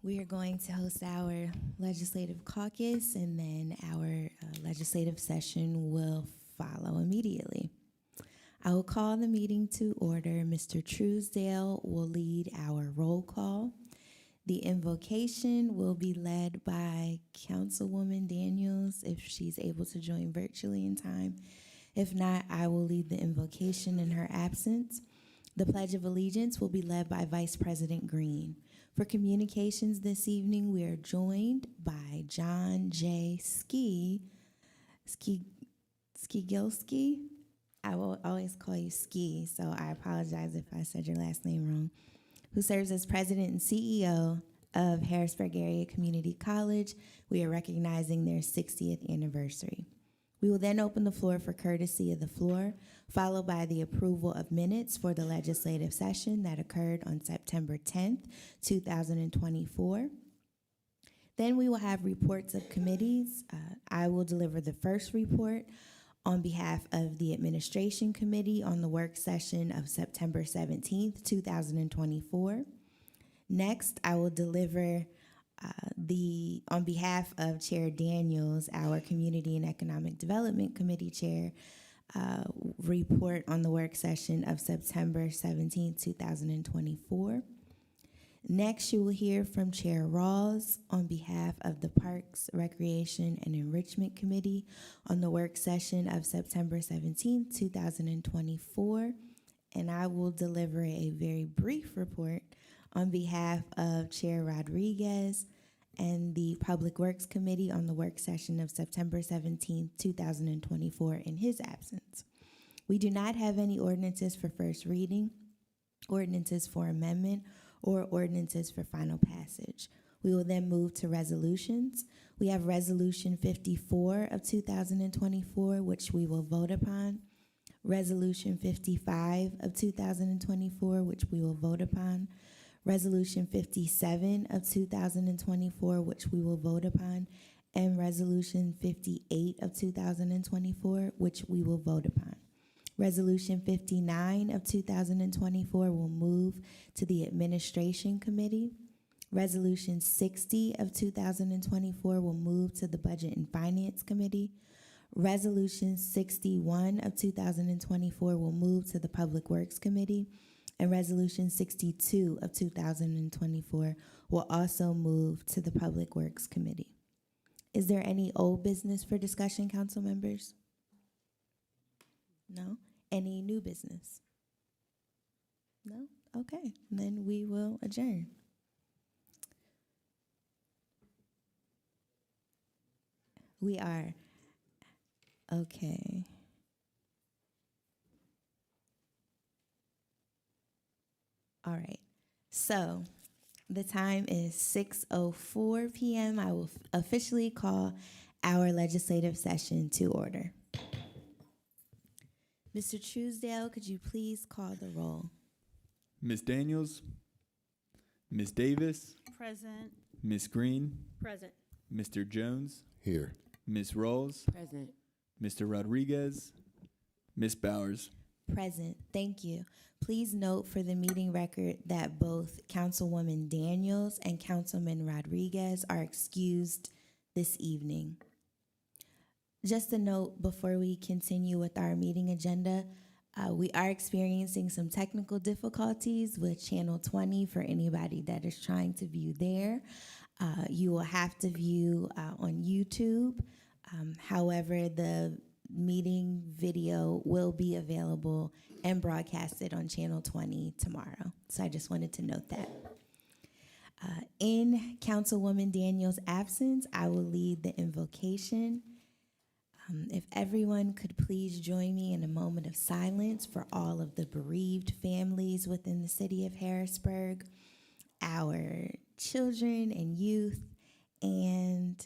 We are going to host our legislative caucus, and then our legislative session will follow immediately. I will call the meeting to order. Mr. Truesdale will lead our roll call. The invocation will be led by Councilwoman Daniels, if she's able to join virtually in time. If not, I will lead the invocation in her absence. The Pledge of Allegiance will be led by Vice President Green. For communications this evening, we are joined by John J. Skigilski. I will always call you Ski, so I apologize if I said your last name wrong, who serves as President and CEO of Harrisburg Area Community College. We are recognizing their 60th anniversary. We will then open the floor for courtesy of the floor, followed by the approval of minutes for the legislative session that occurred on September 10th, 2024. Then we will have reports of committees. I will deliver the first report on behalf of the Administration Committee on the work session of September 17th, 2024. Next, I will deliver on behalf of Chair Daniels, our Community and Economic Development Committee Chair, report on the work session of September 17, 2024. Next, you will hear from Chair Rawls on behalf of the Parks, Recreation, and Enrichment Committee on the work session of September 17, 2024. And I will deliver a very brief report on behalf of Chair Rodriguez and the Public Works Committee on the work session of September 17, 2024 in his absence. We do not have any ordinances for first reading, ordinances for amendment, or ordinances for final passage. We will then move to resolutions. We have Resolution 54 of 2024, which we will vote upon. Resolution 55 of 2024, which we will vote upon. Resolution 57 of 2024, which we will vote upon, and Resolution 58 of 2024, which we will vote upon. Resolution 59 of 2024 will move to the Administration Committee. Resolution 60 of 2024 will move to the Budget and Finance Committee. Resolution 61 of 2024 will move to the Public Works Committee. And Resolution 62 of 2024 will also move to the Public Works Committee. Is there any old business for discussion, council members? No? Any new business? No? Okay, then we will adjourn. We are. Okay. All right, so the time is 6:04 p.m. I will officially call our legislative session to order. Mr. Truesdale, could you please call the roll? Ms. Daniels, Ms. Davis, Present. Ms. Green, Present. Mr. Jones, Here. Ms. Rawls, Present. Mr. Rodriguez, Ms. Bowers. Present. Thank you. Please note for the meeting record that both Councilwoman Daniels and Councilman Rodriguez are excused this evening. Just a note before we continue with our meeting agenda, we are experiencing some technical difficulties with Channel 20 for anybody that is trying to view there. You will have to view on YouTube. However, the meeting video will be available and broadcasted on Channel 20 tomorrow. So I just wanted to note that. In Councilwoman Daniels' absence, I will lead the invocation. If everyone could please join me in a moment of silence for all of the bereaved families within the city of Harrisburg, our children and youth, and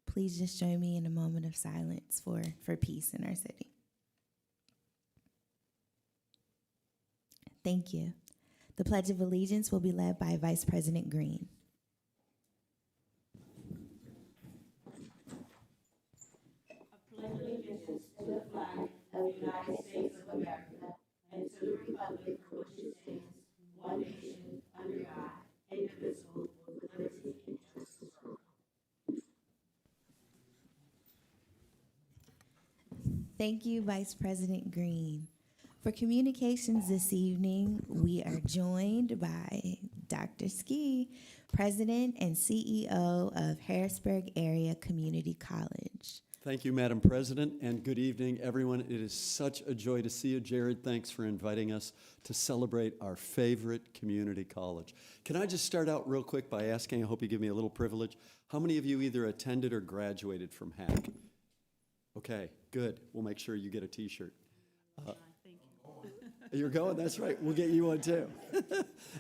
please just join me in a moment of silence for peace in our city. Thank you. The Pledge of Allegiance will be led by Vice President Green. I pledge allegiance to the flag of the United States of America and to the republic for which it stands, one nation, under God, indivisible, Thank you, Vice President Green. For communications this evening, we are joined by Dr. Ski, President and CEO of Harrisburg Area Community College. Thank you, Madam President, and good evening, everyone. It is such a joy to see you. Jared, thanks for inviting us to celebrate our favorite community college. Can I just start out real quick by asking, I hope you give me a little privilege, how many of you either attended or graduated from HAC? Okay, good. We'll make sure you get a T-shirt. You're going? That's right. We'll get you one too.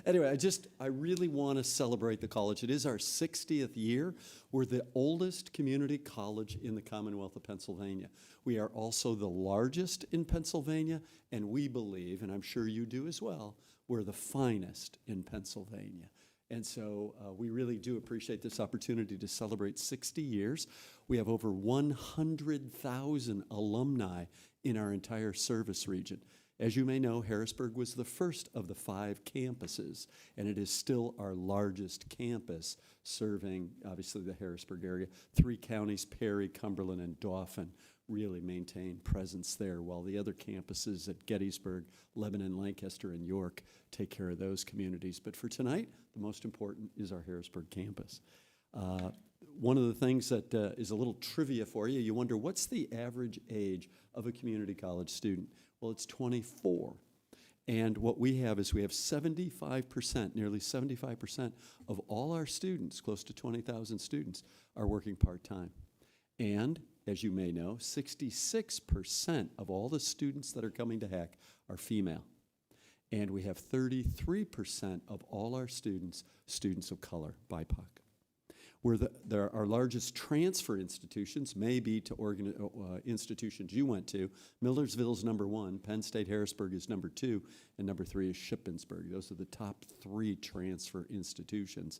Anyway, I really want to celebrate the college. It is our 60th year. We're the oldest community college in the Commonwealth of Pennsylvania. We are also the largest in Pennsylvania, and we believe, and I'm sure you do as well, we're the finest in Pennsylvania. And so we really do appreciate this opportunity to celebrate 60 years. We have over 100,000 alumni in our entire service region. As you may know, Harrisburg was the first of the 5 campuses, and it is still our largest campus, serving, obviously, the Harrisburg area. 3 counties, Perry, Cumberland, and Dauphin, really maintain presence there, while the other campuses at Gettysburg, Lebanon, Lancaster, and York take care of those communities. But for tonight, the most important is our Harrisburg campus. One of the things that is a little trivia for you, you wonder, what's the average age of a community college student? Well, it's 24. And what we have is we have 75%, nearly 75% of all our students, close to 20,000 students, are working part-time. And, as you may know, 66% of all the students that are coming to HAC are female. And we have 33% of all our students of color, BIPOC. Our largest transfer institutions may be to institutions you went to. Millersville's number 1, Penn State Harrisburg is number 2, and number 3 is Shippensburg. Those are the top 3 transfer institutions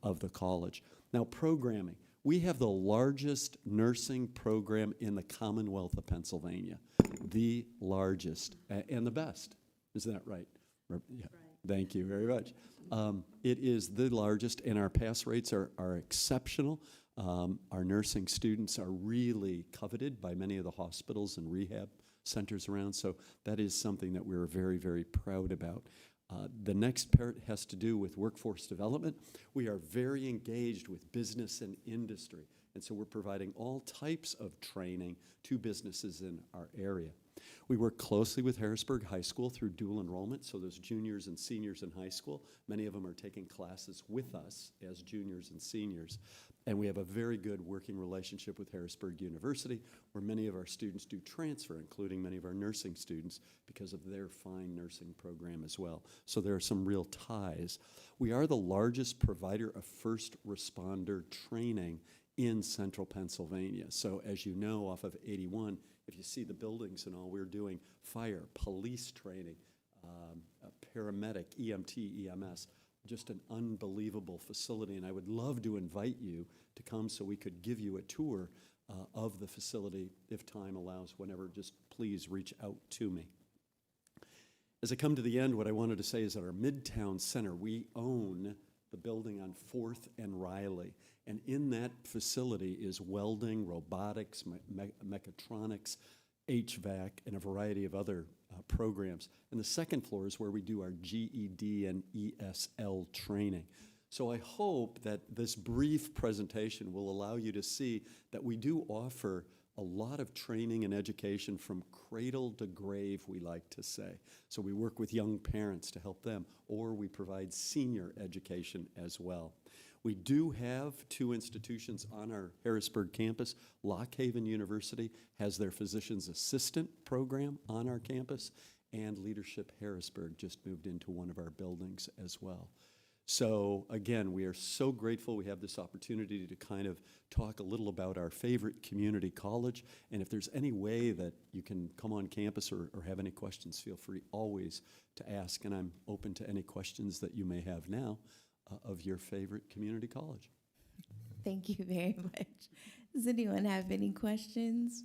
of the college. Now, programming. We have the largest nursing program in the Commonwealth of Pennsylvania. The largest and the best. Isn't that right? Yeah. Right. Thank you very much. It is the largest, and our pass rates are exceptional. Our nursing students are really coveted by many of the hospitals and rehab centers around, so that is something that we're very, very proud about. The next part has to do with workforce development. We are very engaged with business and industry, and so we're providing all types of training to businesses in our area. We work closely with Harrisburg High School through dual enrollment, so those juniors and seniors in high school, many of them are taking classes with us as juniors and seniors. And we have a very good working relationship with Harrisburg University, where many of our students do transfer, including many of our nursing students, because of their fine nursing program as well. So there are some real ties. We are the largest provider of first responder training in central Pennsylvania. So as you know, off of 81, if you see the buildings and all, we're doing fire, police training, paramedic, EMT, EMS, just an unbelievable facility. And I would love to invite you to come so we could give you a tour of the facility if time allows. Whenever, just please reach out to me. As I come to the end, what I wanted to say is that our Midtown Center, we own the building on 4th and Riley. And in that facility is welding, robotics, mechatronics, HVAC, and a variety of other programs. And the second floor is where we do our GED and ESL training. So I hope that this brief presentation will allow you to see that we do offer a lot of training and education from cradle to grave, we like to say. So we work with young parents to help them, or we provide senior education as well. We do have 2 institutions on our Harrisburg campus. Lock Haven University has their physician's assistant program on our campus, and Leadership Harrisburg just moved into one of our buildings as well. So again, we are so grateful we have this opportunity to kind of talk a little about our favorite community college. And if there's any way that you can come on campus or have any questions, feel free always to ask. And I'm open to any questions that you may have now of your favorite community college. Thank you very much. Does anyone have any questions?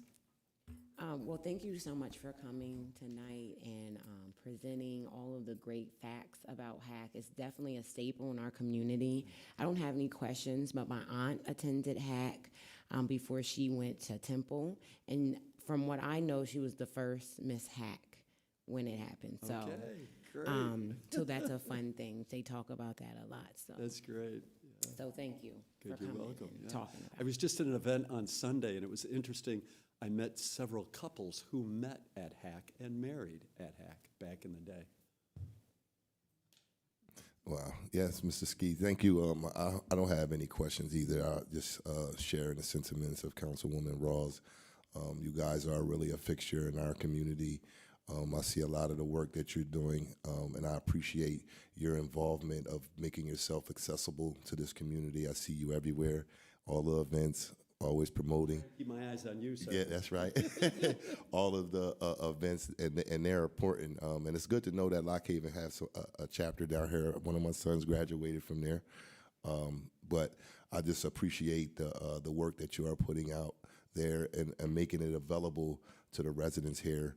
Well, thank you so much for coming tonight and presenting all of the great facts about HAC. It's definitely a staple in our community. I don't have any questions, but my aunt attended HAC before she went to Temple. And from what I know, she was the first Miss Hack when it happened. So, Okay, great. so that's a fun thing. They talk about that a lot. So, That's great. so thank you Good, for you're coming welcome. and Yeah. talking about I was just at an event on Sunday, and it was interesting. I met several couples who met at Hack and married at Hack back in the day. Wow. Yes, Mr. Ski, thank you. I don't have any questions either. I'll just share in the sentiments of Councilwoman Rawls. You guys are really a fixture in our community. I see a lot of the work that you're doing, and I appreciate your involvement of making yourself accessible to this community. I see you everywhere, all the events, always promoting. Keep my eyes on you, sir. Yeah, that's right. All of the events, and they're important. And it's good to know that Lock Haven has a chapter down here. One of my sons graduated from there. But I just appreciate the work that you are putting out there and making it available to the residents here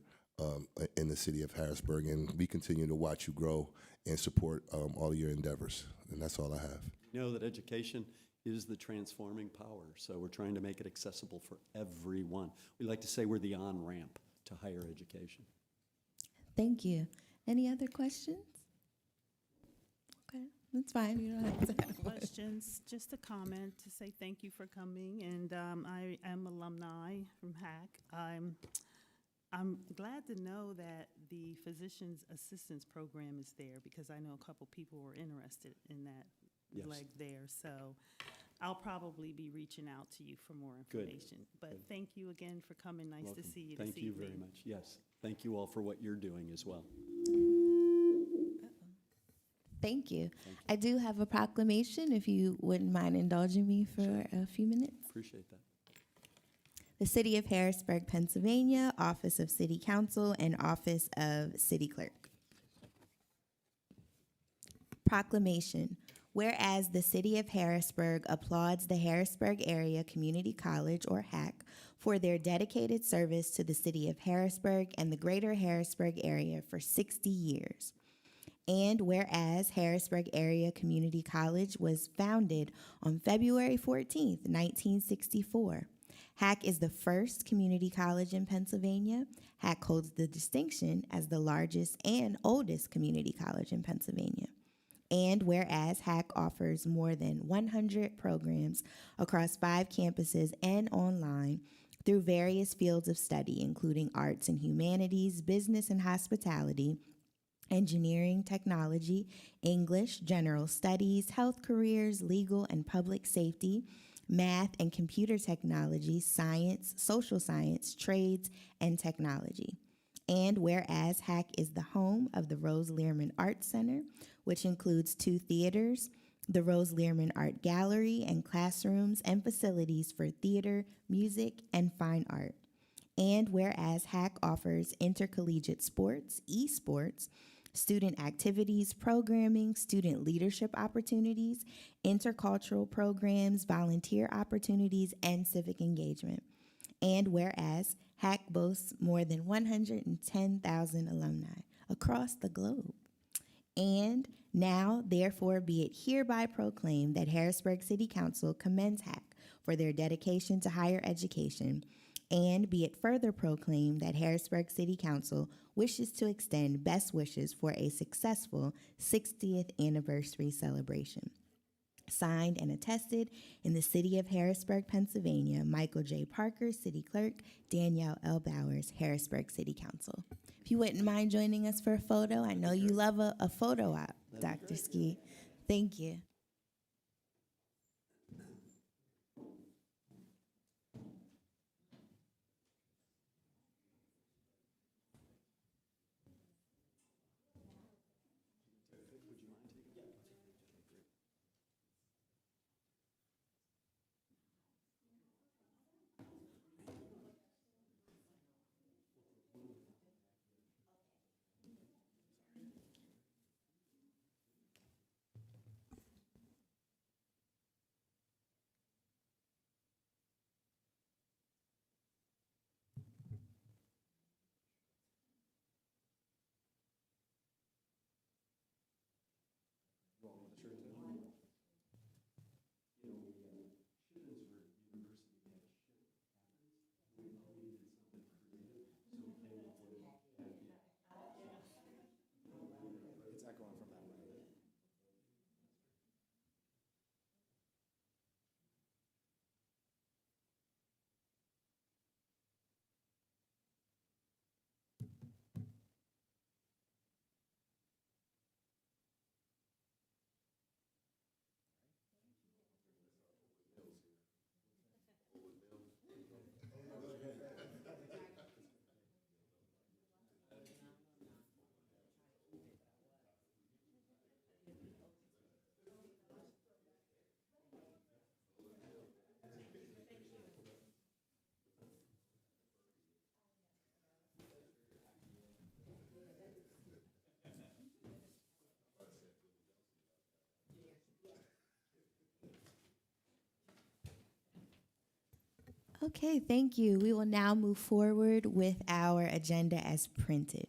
in the city of Harrisburg. And we continue to watch you grow and support all of your endeavors. And that's all I have. You know that education is the transforming power, so we're trying to make it accessible for everyone. We like to say we're the on-ramp to higher education. Thank you. Any other questions? Okay, that's fine. You don't have to have one. Questions, just a comment to say thank you for coming, and I am alumni from HAC. I'm glad to know that the physician's assistance program is there, because I know a couple people were interested in that Yes. leg there, so I'll probably be reaching out to you for more Good. information. But Good. thank you again for coming. Nice Welcome. to see you Thank this you evening. very much. Yes, thank you all for what you're doing as well. Thank you. Thank you. I do have a proclamation, if you wouldn't mind indulging me for a few minutes. Appreciate that. The City of Harrisburg, Pennsylvania, Office of City Council, and Office of City Clerk. Proclamation. Whereas the City of Harrisburg applauds the Harrisburg Area Community College, or HAC, for their dedicated service to the City of Harrisburg and the greater Harrisburg area for 60 years. And whereas Harrisburg Area Community College was founded on February 14th, 1964. HAC is the first community college in Pennsylvania. HAC holds the distinction as the largest and oldest community college in Pennsylvania. And whereas HAC offers more than 100 programs across 5 campuses and online through various fields of study, including arts and humanities, business and hospitality, engineering, technology, English, general studies, health careers, legal and public safety, math and computer technology, science, social science, trades, and technology. And whereas HAC is the home of the Rose Lehrman Art Center, which includes 2 theaters, the Rose Lehrman Art Gallery, and classrooms and facilities for theater, music, and fine art. And whereas HAC offers intercollegiate sports, esports, student activities, programming, student leadership opportunities, intercultural programs, volunteer opportunities, and civic engagement. And whereas HAC boasts more than 110,000 alumni across the globe. And now, therefore, be it hereby proclaimed that Harrisburg City Council commends HAC for their dedication to higher education, and be it further proclaimed that Harrisburg City Council wishes to extend best wishes for a successful 60th anniversary celebration. Signed and attested in the city of Harrisburg, Pennsylvania, Michael J. Parker, City Clerk, Danielle L. Bowers, Harrisburg City Council. If you wouldn't mind joining us for a photo, I know you love a photo op, Dr. Ski. Thank you. Okay, thank you. We will now move forward with our agenda as printed.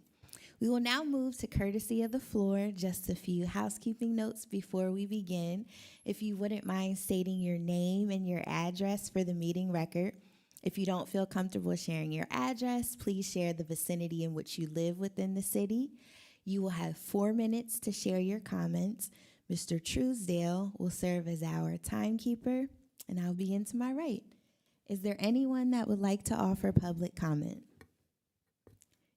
We will now move to courtesy of the floor. Just a few housekeeping notes before we begin. If you wouldn't mind stating your name and your address for the meeting record. If you don't feel comfortable sharing your address, please share the vicinity in which you live within the city. You will have 4 minutes to share your comments. Mr. Truesdale will serve as our timekeeper, and I'll begin to my right. Is there anyone that would like to offer public comment?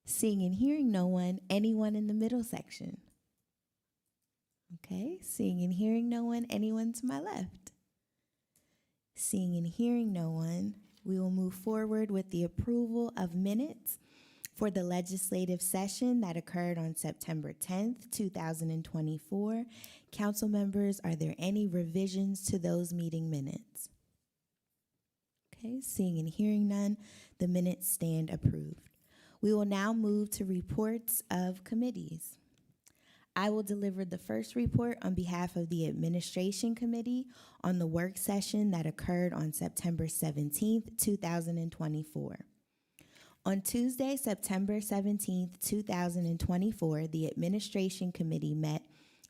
Seeing and hearing no one, anyone in the middle section? Okay, seeing and hearing no one, anyone to my left? Seeing and hearing no one, we will move forward with the approval of minutes for the legislative session that occurred on September 10th, 2024. Council members, are there any revisions to those meeting minutes? Okay, seeing and hearing none, the minutes stand approved. We will now move to reports of committees. I will deliver the first report on behalf of the Administration Committee on the work session that occurred on September 17th, 2024. On Tuesday, September 17th, 2024, the Administration Committee met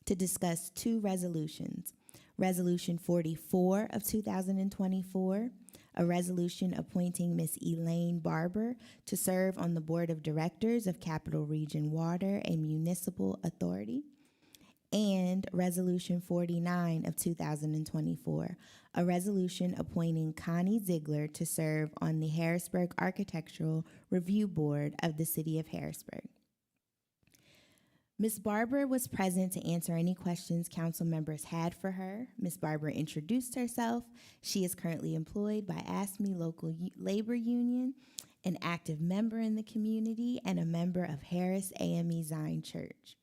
to discuss two resolutions. Resolution 44 of 2024, a resolution appointing Ms. Elaine Barber to serve on the Board of Directors of Capital Region Water, a municipal authority, and Resolution 49 of 2024, a resolution appointing Connie Ziegler to serve on the Harrisburg Architectural Review Board of the City of Harrisburg. Ms. Barber was present to answer any questions council members had for her. Ms. Barber introduced herself. She is currently employed by ASME Local Labor Union, an active member in the community, and a member of Harris AME Zion Church.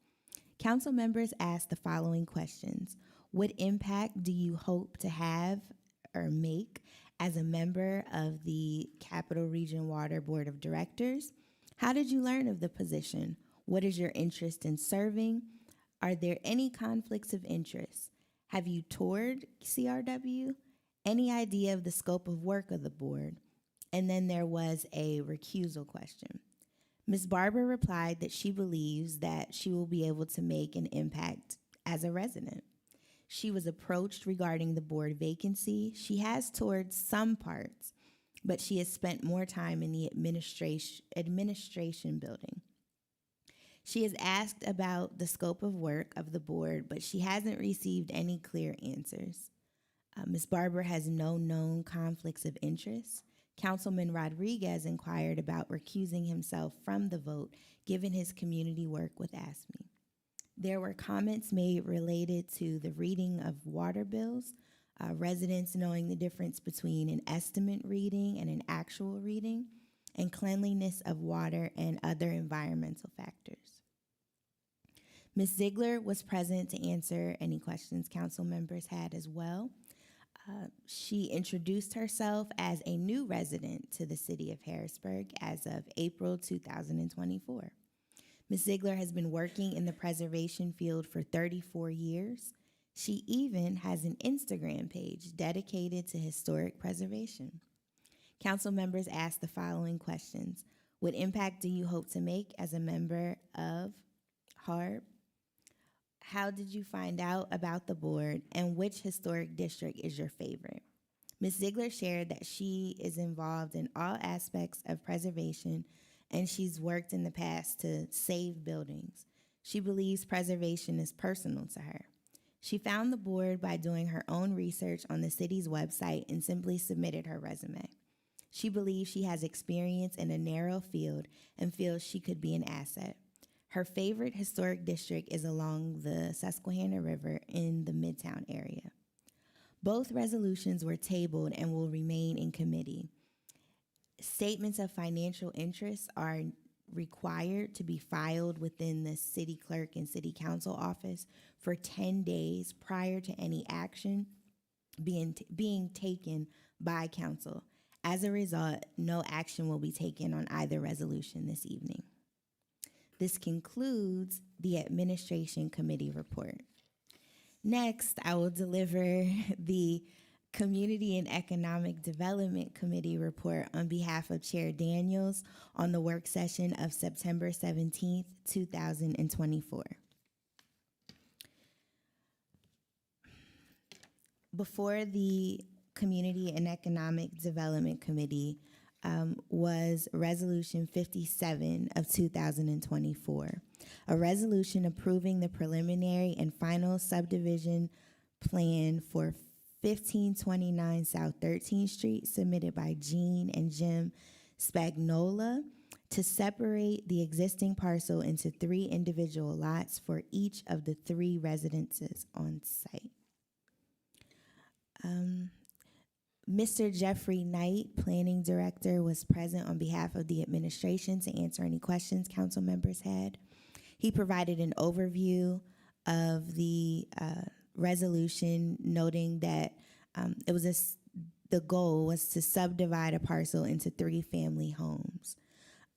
Council members asked the following questions. What impact do you hope to have or make as a member of the Capital Region Water Board of Directors? How did you learn of the position? What is your interest in serving? Are there any conflicts of interest? Have you toured CRW? Any idea of the scope of work of the board? And then there was a recusal question. Ms. Barber replied that she believes that she will be able to make an impact as a resident. She was approached regarding the board vacancy. She has toured some parts, but she has spent more time in the administration building. She has asked about the scope of work of the board, but she hasn't received any clear answers. Ms. Barber has no known conflicts of interest. Councilman Rodriguez inquired about recusing himself from the vote, given his community work with ASME. There were comments made related to the reading of water bills, residents knowing the difference between an estimate reading and an actual reading, and cleanliness of water and other environmental factors. Ms. Ziegler was present to answer any questions council members had as well. She introduced herself as a new resident to the city of Harrisburg as of April 2024. Ms. Ziegler has been working in the preservation field for 34 years. She even has an Instagram page dedicated to historic preservation. Council members asked the following questions. What impact do you hope to make as a member of HARB? How did you find out about the board, and which historic district is your favorite? Ms. Ziegler shared that she is involved in all aspects of preservation, and she's worked in the past to save buildings. She believes preservation is personal to her. She found the board by doing her own research on the city's website and simply submitted her resume. She believes she has experience in a narrow field and feels she could be an asset. Her favorite historic district is along the Susquehanna River in the Midtown area. Both resolutions were tabled and will remain in committee. Statements of financial interest are required to be filed within the city clerk and city council office for 10 days prior to any action being taken by council. As a result, no action will be taken on either resolution this evening. This concludes the Administration Committee report. Next, I will deliver the Community and Economic Development Committee report on behalf of Chair Daniels on the work session of September 17th, 2024. Before the Community and Economic Development Committee was Resolution 57 of 2024, a resolution approving the preliminary and final subdivision plan for 1529 South 13th Street, submitted by Jean and Jim Spagnola, to separate the existing parcel into 3 individual lots for each of the 3 residences on site. Mr. Jeffrey Knight, Planning Director, was present on behalf of the administration to answer any questions council members had. He provided an overview of the resolution, noting that the goal was to subdivide a parcel into 3 family homes.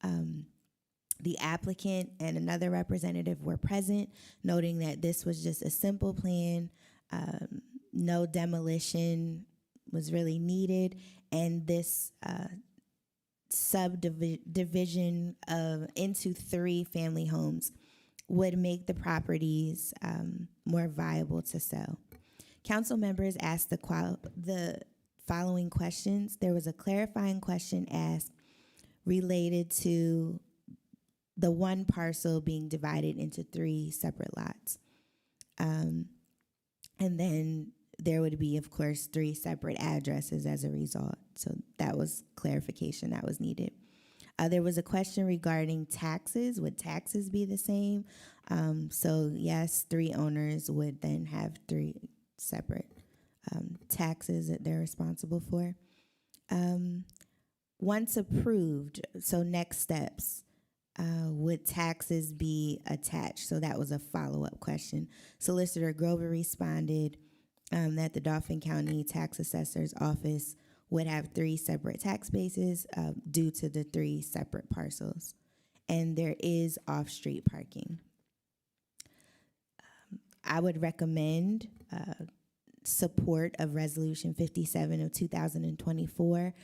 The applicant and another representative were present, noting that this was just a simple plan. No demolition was really needed, and this subdivision into 3 family homes would make the properties more viable to sell. Council members asked the following questions. There was a clarifying question asked related to the one parcel being divided into 3 separate lots. And then there would be, of course, 3 separate addresses as a result. So that was clarification that was needed. There was a question regarding taxes. Would taxes be the same? So yes, 3 owners would then have 3 separate taxes that they're responsible for. Once approved, so next steps, would taxes be attached? So that was a follow-up question. Solicitor Grover responded that the Dauphin County Tax Assessor's Office would have 3 separate tax bases due to the 3 separate parcels. And there is off-street parking. I would recommend support of Resolution 57 of 2024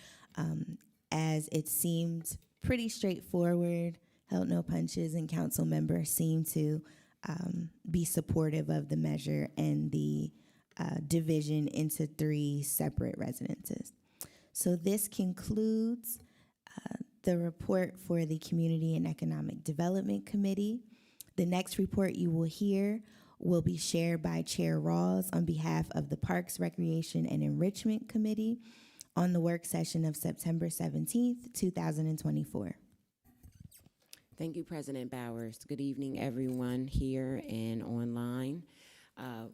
as it seemed pretty straightforward, held no punches, and council members seemed to be supportive of the measure and the division into 3 separate residences. So this concludes the report for the Community and Economic Development Committee. The next report you will hear will be shared by Chair Rawls on behalf of the Parks, Recreation, and Enrichment Committee on the work session of September 17th, 2024. Thank you, President Bowers. Good evening, everyone here and online.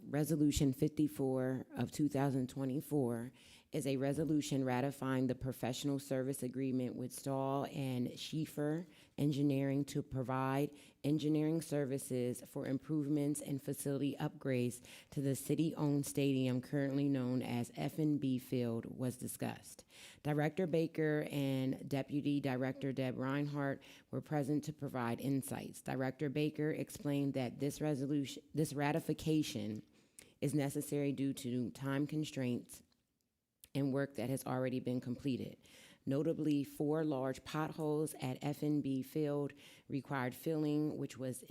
Resolution 54 of 2024 is a resolution ratifying the professional service agreement with Stahl and Schieffer Engineering to provide engineering services for improvements and facility upgrades to the city-owned stadium currently known as F&B Field was discussed. Director Baker and Deputy Director Deb Reinhardt were present to provide insights. Director Baker explained that this ratification is necessary due to time constraints and work that has already been completed. Notably, 4 large potholes at F&B Field required filling, which was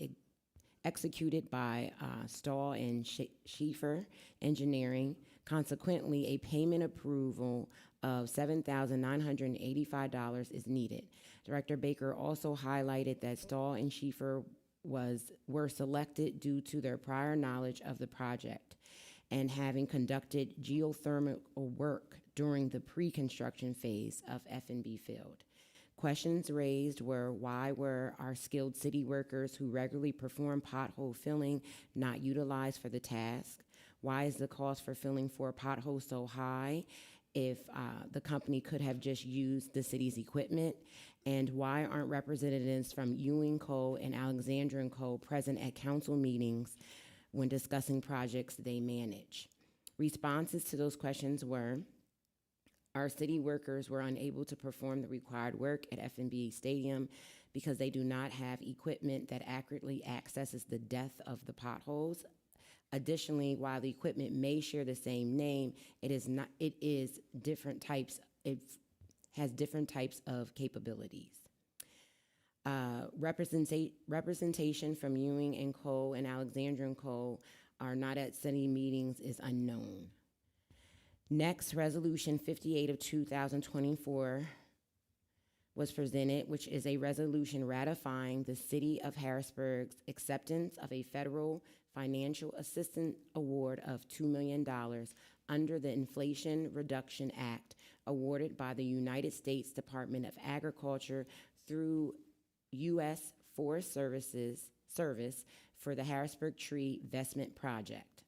executed by Stahl and Schieffer Engineering. Consequently, a payment approval of $7,985 is needed. Director Baker also highlighted that Stahl and Schieffer were selected due to their prior knowledge of the project and having conducted geothermal work during the pre-construction phase of F&B Field. Questions raised were, why were our skilled city workers who regularly perform pothole filling not utilized for the task? Why is the cost for filling 4 potholes so high if the company could have just used the city's equipment? And why aren't representatives from Ewing Co. and Alexandria Co. present at council meetings when discussing projects they manage? Responses to those questions were, our city workers were unable to perform the required work at F&B Stadium because they do not have equipment that accurately accesses the depth of the potholes. Additionally, while the equipment may share the same name, it is different types. It has different types of capabilities. Representation from Ewing and Co. and Alexander and Co. are not at city meetings is unknown. Next, Resolution 58 of 2024 was presented, which is a resolution ratifying the City of Harrisburg's acceptance of a federal financial assistance award of $2 million under the Inflation Reduction Act awarded by the United States Department of Agriculture through U.S. Forest Service for the Harrisburg Tree Vestment Project.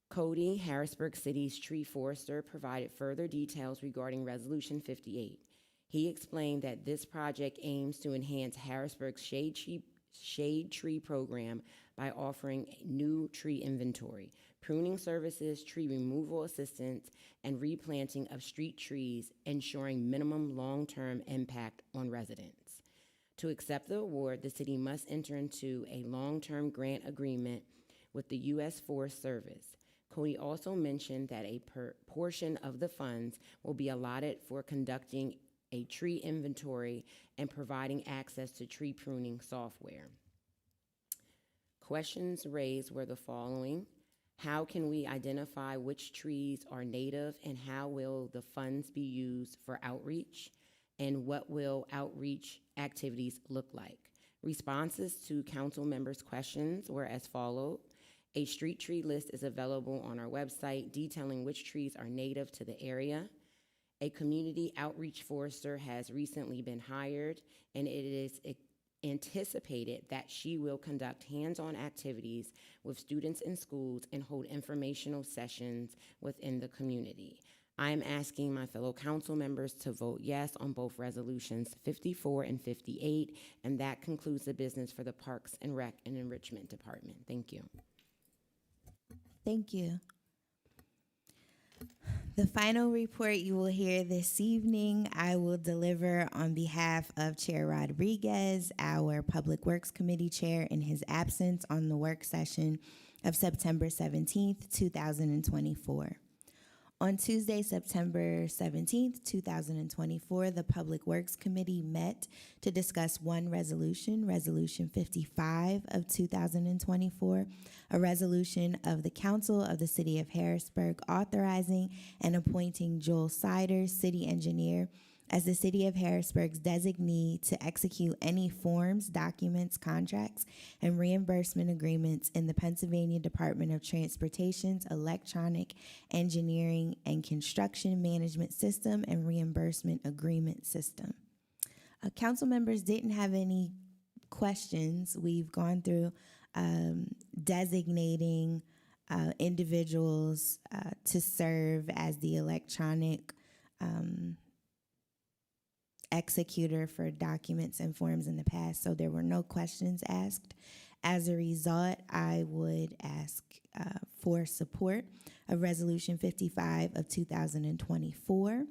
Cody, Harrisburg City's tree forester, provided further details regarding Resolution 58. He explained that this project aims to enhance Harrisburg's shade tree program by offering a new tree inventory, pruning services, tree removal assistance, and replanting of street trees, ensuring minimum long-term impact on residents. To accept the award, the city must enter into a long-term grant agreement with the U.S. Forest Service. Cody also mentioned that a portion of the funds will be allotted for conducting a tree inventory and providing access to tree pruning software. Questions raised were the following. How can we identify which trees are native, and how will the funds be used for outreach? And what will outreach activities look like? Responses to council members' questions were as follows. A street tree list is available on our website detailing which trees are native to the area. A community outreach forester has recently been hired, and it is anticipated that she will conduct hands-on activities with students in schools and hold informational sessions within the community. I am asking my fellow council members to vote yes on both resolutions 54 and 58, and that concludes the business for the Parks and Rec and Enrichment Department. Thank you. Thank you. The final report you will hear this evening, I will deliver on behalf of Chair Rodriguez, our Public Works Committee Chair, in his absence on the work session of September 17th, 2024. On Tuesday, September 17th, 2024, the Public Works Committee met to discuss one resolution, Resolution 55 of 2024, a resolution of the Council of the City of Harrisburg authorizing and appointing Joel Sider, City Engineer, as the City of Harrisburg's designee to execute any forms, documents, contracts, and reimbursement agreements in the Pennsylvania Department of Transportation's Electronic Engineering and Construction Management System and Reimbursement Agreement System. Council members didn't have any questions. We've gone through designating individuals to serve as the electronic executor for documents and forms in the past, so there were no questions asked. As a result, I would ask for support of Resolution 55 of 2024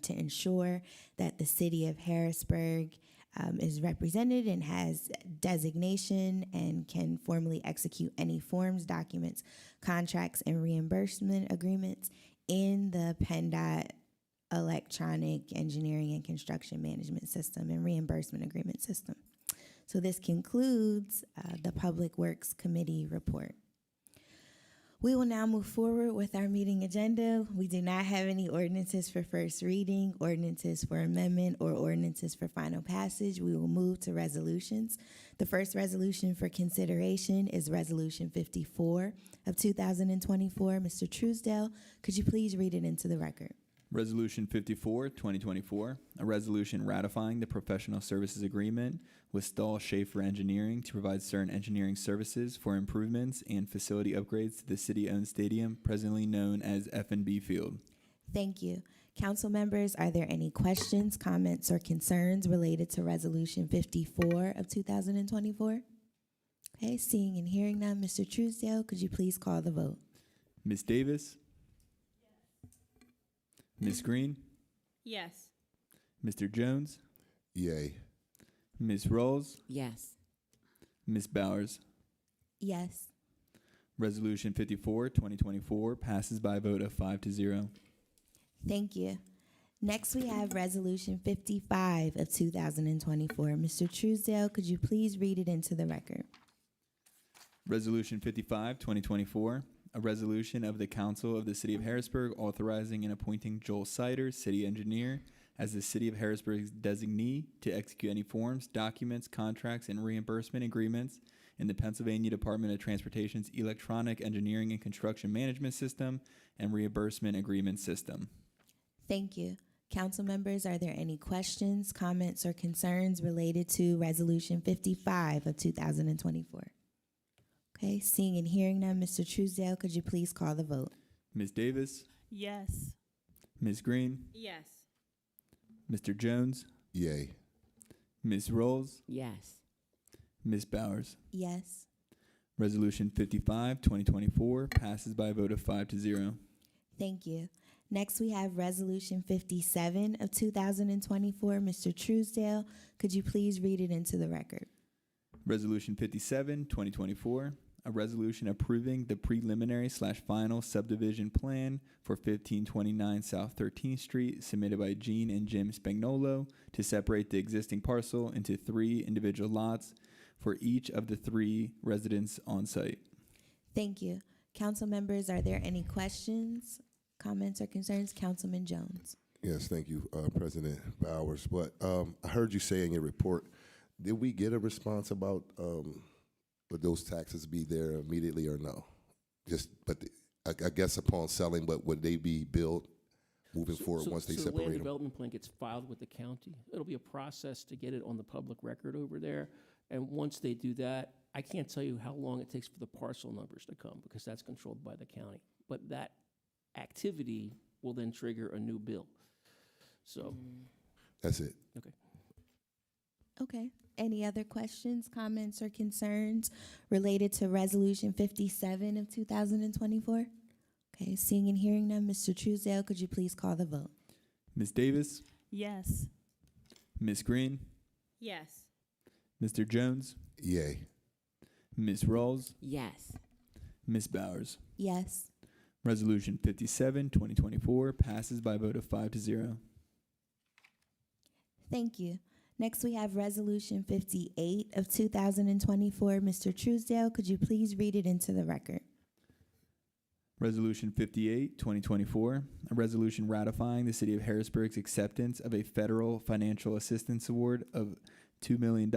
to ensure that the City of Harrisburg is represented and has designation and can formally execute any forms, documents, contracts, and reimbursement agreements in the PennDOT Electronic Engineering and Construction Management System and Reimbursement Agreement System. So this concludes the Public Works Committee report. We will now move forward with our meeting agenda. We do not have any ordinances for first reading, ordinances for amendment, or ordinances for final passage. We will move to resolutions. The first resolution for consideration is Resolution 54 of 2024. Mr. Truesdale, could you please read it into the record? Resolution 54, 2024, a resolution ratifying the professional services agreement with Stahl Schaefer Engineering to provide certain engineering services for improvements and facility upgrades to the city-owned stadium, presently known as F&B Field. Thank you. Council members, are there any questions, comments, or concerns related to Resolution 54 of 2024? Okay, seeing and hearing none, Mr. Truesdale, could you please call the vote? Ms. Davis? Ms. Green? Yes. Mr. Jones? Yay. Ms. Rawls? Yes. Ms. Bowers? Yes. Resolution 54, 2024 passes by a vote of 5-0. Thank you. Next, we have Resolution 55 of 2024. Mr. Truesdale, could you please read it into the record? Resolution 55, 2024, a resolution of the Council of the City of Harrisburg authorizing and appointing Joel Sider, City Engineer, as the City of Harrisburg's designee to execute any forms, documents, contracts, and reimbursement agreements in the Pennsylvania Department of Transportation's Electronic Engineering and Construction Management System and Reimbursement Agreement System. Thank you. Council members, are there any questions, comments, or concerns related to Resolution 55 of 2024? Okay, seeing and hearing none, Mr. Truesdale, could you please call the vote? Ms. Davis, Yes. Ms. Green, Yes. Mr. Jones, Yay. Ms. Rolls, Yes. Ms. Bowers. Yes. Resolution 55, 2024 passes by a vote of 5-0. Thank you. Next, we have Resolution 57 of 2024. Mr. Truesdale, could you please read it into the record? Resolution 57, 2024, a resolution approving the preliminary/final subdivision plan for 1529 South 13th Street submitted by Gene and Jim Spagnolo to separate the existing parcel into 3 individual lots for each of the 3 residents on site. Thank you. Council members, are there any questions, comments, or concerns? Councilman Jones. Yes, thank you, President Bowers. But I heard you say in your report, did we get a response about would those taxes be there immediately or no? I guess upon selling, but would they be billed moving forward once they So the land separate them? development plan gets filed with the county. It'll be a process to get it on the public record over there. And once they do that, I can't tell you how long it takes for the parcel numbers to come because that's controlled by the county. But that activity will then trigger a new bill. So, That's it. okay. Okay. Any other questions, comments, or concerns related to Resolution 57 of 2024? Okay, seeing and hearing none, Mr. Truesdale, could you please call the vote? Ms. Davis, Yes. Ms. Green, Yes. Mr. Jones, Yay. Ms. Rawls, Yes. Ms. Bowers. Yes. Resolution 57, 2024 passes by a vote of 5-0. Thank you. Next, we have Resolution 58 of 2024. Mr. Truesdale, could you please read it into the record? Resolution 58, 2024, a resolution ratifying the City of Harrisburg's acceptance of a federal financial assistance award of $2 million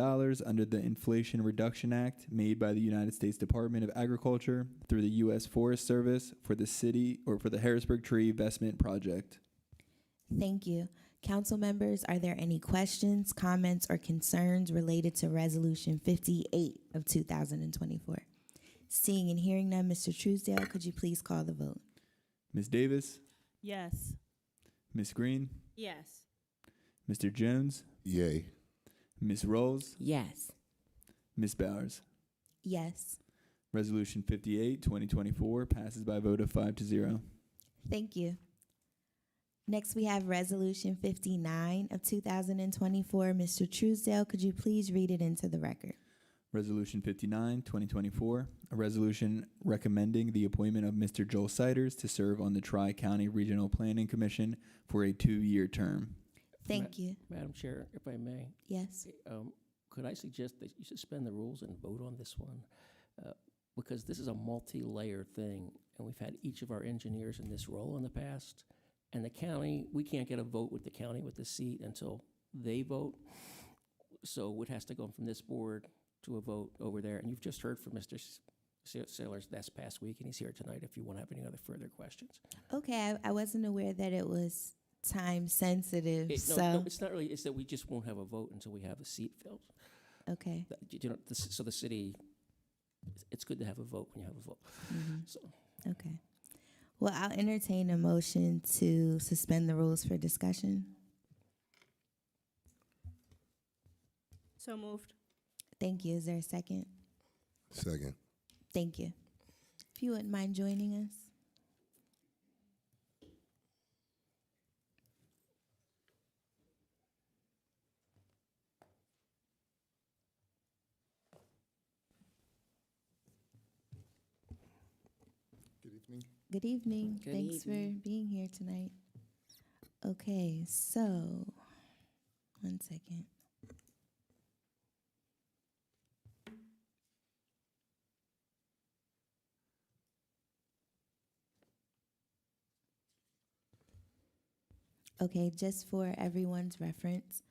under the Inflation Reduction Act made by the United States Department of Agriculture through the U.S. Forest Service for the Harrisburg Tree Investment Project. Thank you. Council members, are there any questions, comments, or concerns related to Resolution 58 of 2024? Seeing and hearing none, Mr. Truesdale, could you please call the vote? Ms. Davis, Yes. Ms. Green, Yes. Mr. Jones, Yay. Ms. Rolls, Yes. Ms. Bowers. Yes. Resolution 58, 2024 passes by a vote of 5-0. Thank you. Next, we have Resolution 59 of 2024. Mr. Truesdale, could you please read it into the record? Resolution 59, 2024, a resolution recommending the appointment of Mr. Joel Siders to serve on the Tri-County Regional Planning Commission for a 2-year term. Thank you. Madam Chair, if I may, Yes. could I suggest that you suspend the rules and vote on this one? Because this is a multi-layer thing, and we've had each of our engineers in this role in the past. And the county, we can't get a vote with the county with the seat until they vote. So it has to go from this board to a vote over there. And you've just heard from Mr. Sailors this past week, and he's here tonight if you want to have any other further questions. Okay, I wasn't aware that it was time sensitive, No, so, it's not really, it's that we just won't have a vote until we have a seat filled. okay. So the city, it's good to have a vote when you have a vote. So, Okay. Well, I'll entertain a motion to suspend the rules for discussion. So moved. Thank you. Is there a second? Second. Thank you. If you wouldn't mind joining us. evening. Good evening. Good Thanks evening. for being here tonight. Okay, so, one second. Okay, just for everyone's reference,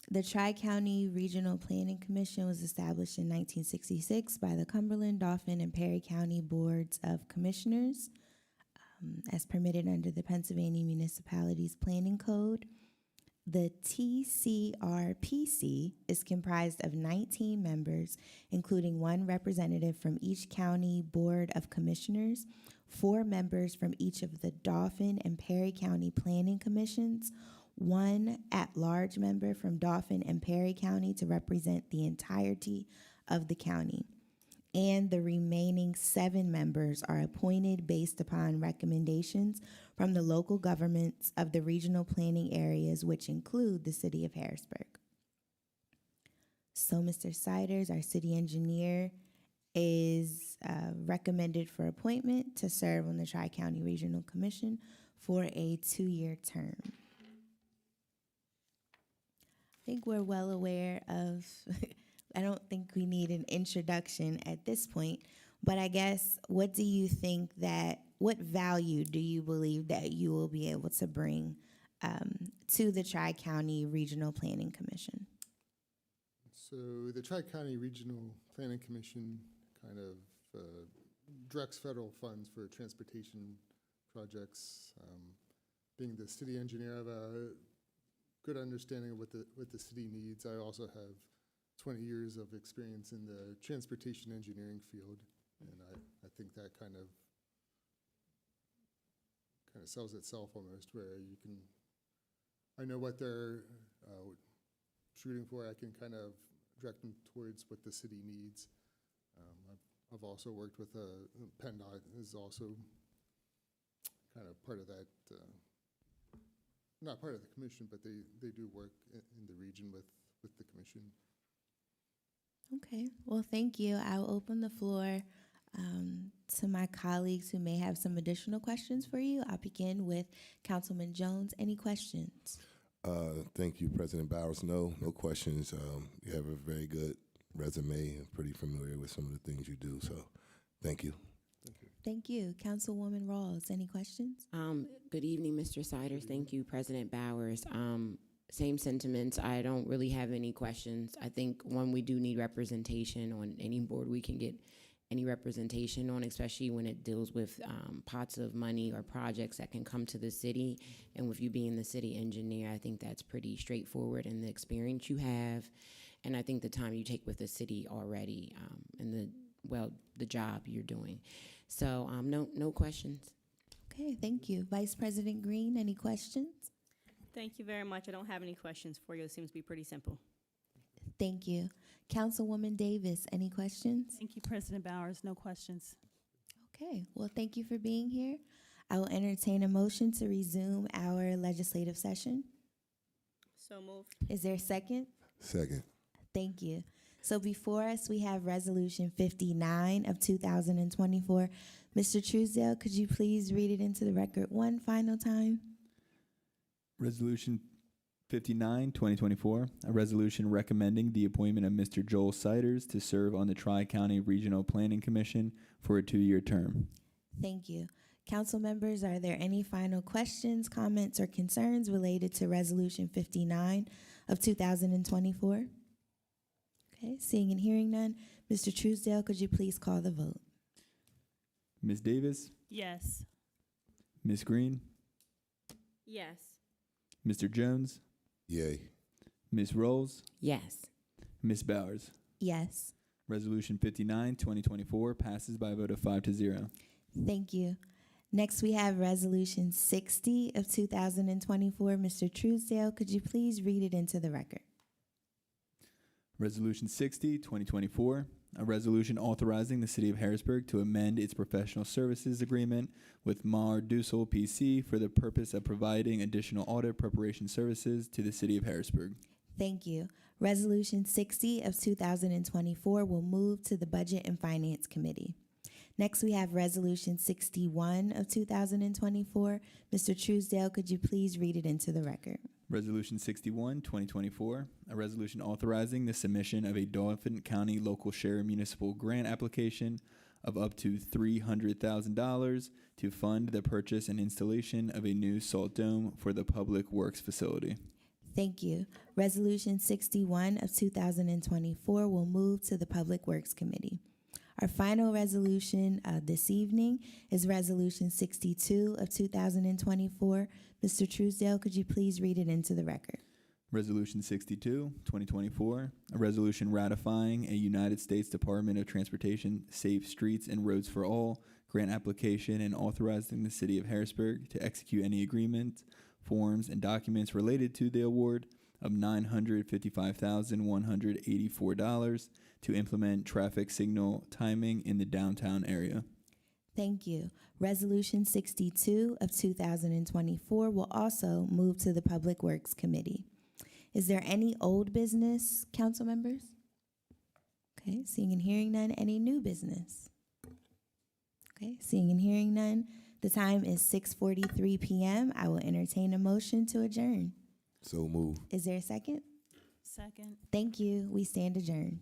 the Tri-County Regional Planning Commission was established in 1966 by the Cumberland, Dauphin, and Perry County Boards of Commissioners, as permitted under the Pennsylvania Municipalities Planning Code. The TCRPC is comprised of 19 members, including one representative from each county board of commissioners, 4 members from each of the Dauphin and Perry County Planning Commissions, 1 at-large member from Dauphin and Perry County to represent the entirety of the county, and the remaining 7 members are appointed based upon recommendations from the local governments of the regional planning areas, which include the city of Harrisburg. So Mr. Siders, our city engineer, is recommended for appointment to serve on the Tri-County Regional Commission for a 2-year term. I think we're well aware of, I don't think we need an introduction at this point, but I guess, what do you think what value do you believe that you will be able to bring to the Tri-County Regional Planning Commission? So the Tri-County Regional Planning Commission kind of directs federal funds for transportation projects. Being the city engineer, I have a good understanding of what the city needs. I also have 20 years of experience in the transportation engineering field, and I think that kind of sells itself almost, where you can, I know what they're shooting for. I can kind of direct them towards what the city needs. I've also worked with PennDOT is also kind of part of that, not part of the commission, but they do work in the region with the commission. Okay, well, thank you. I'll open the floor to my colleagues who may have some additional questions for you. I'll begin with Councilman Jones. Any questions? Thank you, President Bowers. No questions. You have a very good resume. I'm pretty familiar with some of the things you do, so thank you. Thank you. Councilwoman Rawls, any questions? Good evening, Mr. Siders. Thank you, President Bowers. Same sentiments. I don't really have any questions. I think, one, we do need representation on any board we can get any representation on, especially when it deals with pots of money or projects that can come to the city. And with you being the city engineer, I think that's pretty straightforward in the experience you have. And I think the time you take with the city already and the job you're doing. So no questions. Okay, thank you. Vice President Green, any questions? Thank you very much. I don't have any questions for you. It seems to be pretty simple. Thank you. Councilwoman Davis, any questions? Thank you, President Bowers. No questions. Okay, well, thank you for being here. I will entertain a motion to resume our legislative session. So moved. Is there a second? Second. Thank you. So before us, we have Resolution 59 of 2024. Mr. Truesdale, could you please read it into the record one final time? Resolution 59, 2024, a resolution recommending the appointment of Mr. Joel Siders to serve on the Tri-County Regional Planning Commission for a 2-year term. Thank you. Council members, are there any final questions, comments, or concerns related to Resolution 59 of 2024? Okay, seeing and hearing none. Mr. Truesdale, could you please call the vote? Ms. Davis, Yes. Ms. Green, Yes. Mr. Jones, Yay. Ms. Rolls, Yes. Ms. Bowers. Yes. Resolution 59, 2024 passes by a vote of 5-0. Thank you. Next, we have Resolution 60 of 2024. Mr. Truesdale, could you please read it into the record? Resolution 60, 2024, a resolution authorizing the City of Harrisburg to amend its professional services agreement with Mar Dussel PC for the purpose of providing additional audit preparation services to the City of Harrisburg. Thank you. Resolution 60 of 2024 will move to the Budget and Finance Committee. Next, we have Resolution 61 of 2024. Mr. Truesdale, could you please read it into the record? Resolution 61, 2024, a resolution authorizing the submission of a Dauphin County Local Share Municipal Grant application of up to $300,000 to fund the purchase and installation of a new salt dome for the Public Works facility. Thank you. Resolution 61 of 2024 will move to the Public Works Committee. Our final resolution this evening is Resolution 62 of 2024. Mr. Truesdale, could you please read it into the record? Resolution 62, 2024, a resolution ratifying a United States Department of Transportation Safe Streets and Roads for All grant application and authorizing the City of Harrisburg to execute any agreements, forms, and documents related to the award of $955,184 to implement traffic signal timing in the downtown area. Thank you. Resolution 62 of 2024 will also move to the Public Works Committee. Is there any old business, council members? Okay, seeing and hearing none. Any new business? Okay, seeing and hearing none. The time is 6:43 p.m. I will entertain a motion to adjourn. So move. Is there a second? Second. Thank you. We stand adjourned.